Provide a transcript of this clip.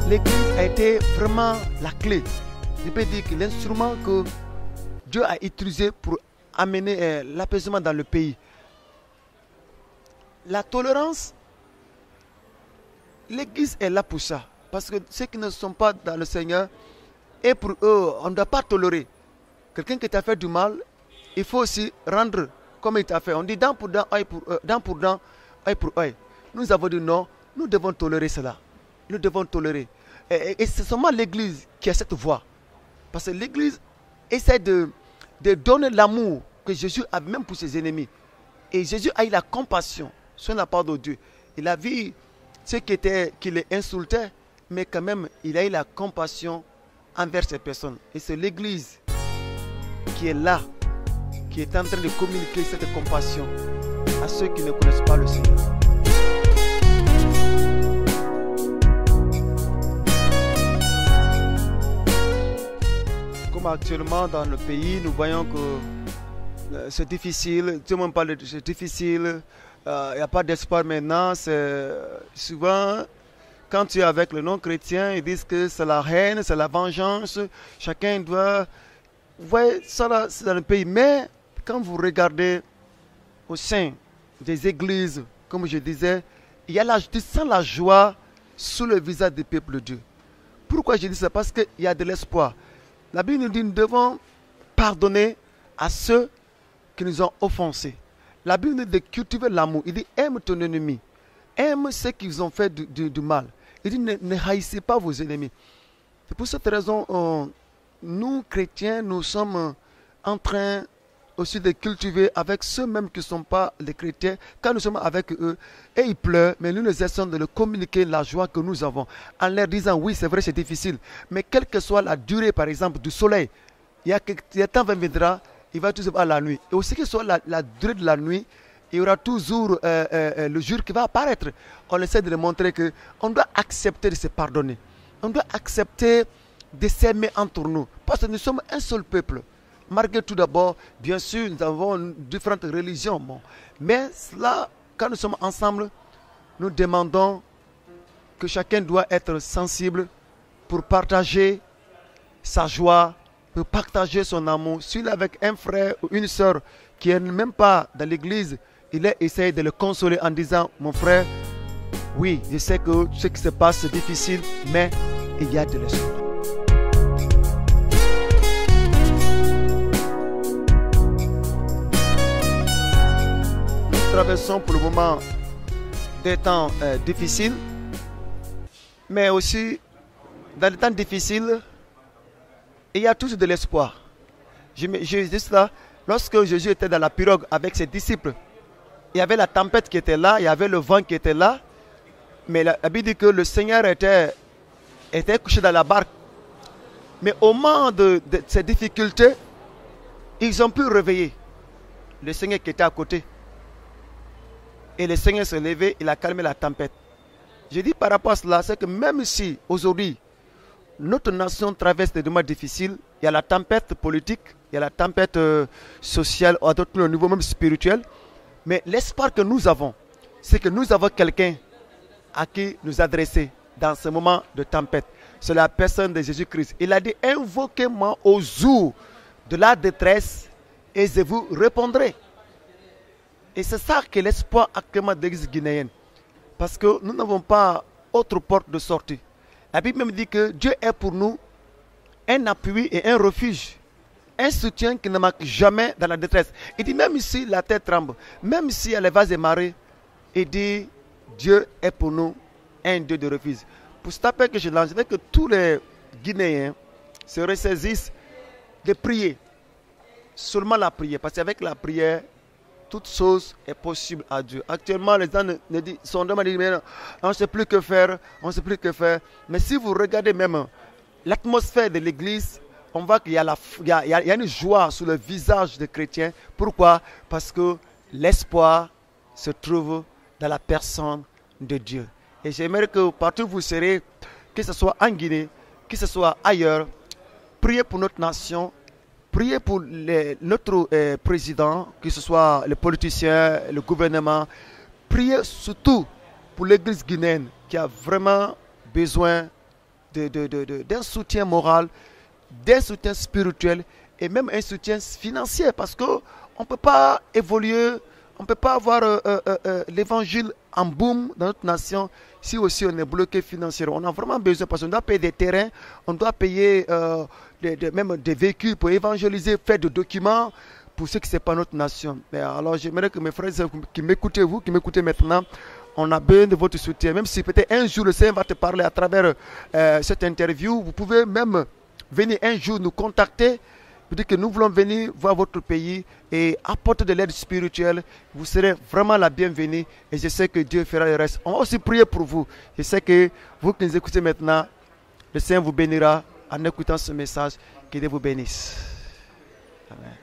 l'Église a été vraiment la clé. Je peux dire que l'instrument que Dieu a utilisé pour amener l'apaisement dans le pays. La tolérance, l'Église est là pour ça. Parce que ceux qui ne sont pas dans le Seigneur, et pour eux, on ne doit pas tolérer. Quelqu'un qui t'a fait du mal, il faut aussi rendre comme il t'a fait. On dit dent pour dent, œil pour dent, œil pour œil. Nous avons dit non, nous devons tolérer cela. Nous devons tolérer. Et c'est seulement l'Église qui a cette voie. Parce que l'Église essaie de donner l'amour que Jésus a même pour ses ennemis. Et Jésus a eu la compassion sur la part de Dieu. Il a vu ceux qui les insultaient, mais quand même, il a eu la compassion envers ces personnes. Et c'est l'Église qui est là, qui est en train de communiquer cette compassion à ceux qui ne connaissent pas le Seigneur. Comme actuellement dans le pays, nous voyons que c'est difficile, tout le monde parle de c'est difficile, il n'y a pas d'espoir maintenant. Souvent, quand tu es avec les non-chrétiens, ils disent que c'est la haine, c'est la vengeance, chacun doit... Vous voyez, ça c'est dans le pays. Mais quand vous regardez au sein des églises, comme je disais, il y a tu sens la joie sur le visage du peuple de Dieu. Pourquoi je dis ça? Parce qu'il y a de l'espoir. La Bible nous dit que nous devons pardonner à ceux qui nous ont offensés. La Bible nous dit de cultiver l'amour. Il dit aime ton ennemi. Aime ceux qui vous ont fait du mal. Il dit ne haïssez pas vos ennemis. C'est pour cette raison, nous chrétiens, nous sommes en train aussi de cultiver avec ceux-mêmes qui ne sont pas les chrétiens. Quand nous sommes avec eux, et ils pleurent, mais nous essayons de leur communiquer la joie que nous avons. En leur disant, oui, c'est vrai, c'est difficile. Mais quelle que soit la durée, par exemple, du soleil, il y a temps viendra, il va toujours à la nuit. Et aussi que soit la durée de la nuit, il y aura toujours le jour qui va apparaître. On essaie de leur montrer qu'on doit accepter de se pardonner. On doit accepter de s'aimer entre nous. Parce que nous sommes un seul peuple. Malgré tout d'abord, bien sûr, nous avons différentes religions. Bon. Mais là, quand nous sommes ensemble, nous demandons que chacun doit être sensible pour partager sa joie, pour partager son amour. S'il est avec un frère ou une soeur qui n'est même pas dans l'église, il essaie de le consoler en disant, mon frère, oui, je sais que ce qui se passe c'est difficile, mais il y a de l'espoir. Nous traversons pour le moment des temps difficiles, mais aussi dans les temps difficiles, il y a toujours de l'espoir. Je dis cela, lorsque Jésus était dans la pirogue avec ses disciples, il y avait la tempête qui était là, il y avait le vent qui était là, mais la Bible dit que le Seigneur était couché dans la barque. Mais au moment de ces difficultés, ils ont pu réveiller le Seigneur qui était à côté. Et le Seigneur s'est levé, il a calmé la tempête. Je dis par rapport à cela, c'est que même si aujourd'hui, notre nation traverse des moments difficiles, il y a la tempête politique, il y a la tempête sociale, à d'autres niveaux, même spirituel. Mais l'espoir que nous avons, c'est que nous avons quelqu'un à qui nous adresser dans ce moment de tempête. C'est la personne de Jésus-Christ. Il a dit, invoquez-moi au jour de la détresse et je vous répondrai. Et c'est ça que l'espoir actuellement de l'Église guinéenne. Parce que nous n'avons pas autre porte de sortie. La Bible même dit que Dieu est pour nous un appui et un refuge. Un soutien qui ne manque jamais dans la détresse. Il dit même si la terre tremble, même s'il y a les vases et marées, il dit Dieu est pour nous un Dieu de refuge. Pour cet appel que je lance, je veux que tous les Guinéens se ressaisissent de prier. Seulement la prière. Parce qu'avec la prière, toute chose est possible à Dieu. Actuellement, les gens sont demandés, mais on ne sait plus que faire, on ne sait plus que faire. Mais si vous regardez même l'atmosphère de l'église, on voit qu'il y a une joie sur le visage des chrétiens. Pourquoi? Parce que l'espoir se trouve dans la personne de Dieu. Et j'aimerais que partout où vous serez, que ce soit en Guinée, que ce soit ailleurs, priez pour notre nation, priez pour notre président, que ce soit les politiciens, le gouvernement. Priez surtout pour l'église guinéenne qui a vraiment besoin d'un soutien moral, d'un soutien spirituel et même un soutien financier parce qu'on ne peut pas évoluer, on ne peut pas avoir l'évangile en boom dans notre nation si aussi on est bloqué financièrement. On a vraiment besoin parce qu'on doit payer des terrains, on doit payer même des véhicules pour évangéliser, faire des documents pour ceux qui ne sont pas notre nation. Mais alors j'aimerais que mes frères qui m'écoutez, vous qui m'écoutez maintenant, on a besoin de votre soutien. Même si peut-être un jour le Seigneur va te parler à travers cette interview, vous pouvez même venir un jour nous contacter. Vous dites que nous voulons venir voir votre pays et apporter de l'aide spirituelle. Vous serez vraiment la bienvenue et je sais que Dieu fera le reste. On va aussi prier pour vous. Je sais que vous qui nous écoutez maintenant, le Seigneur vous bénira en écoutant ce message. Que Dieu vous bénisse. Amen.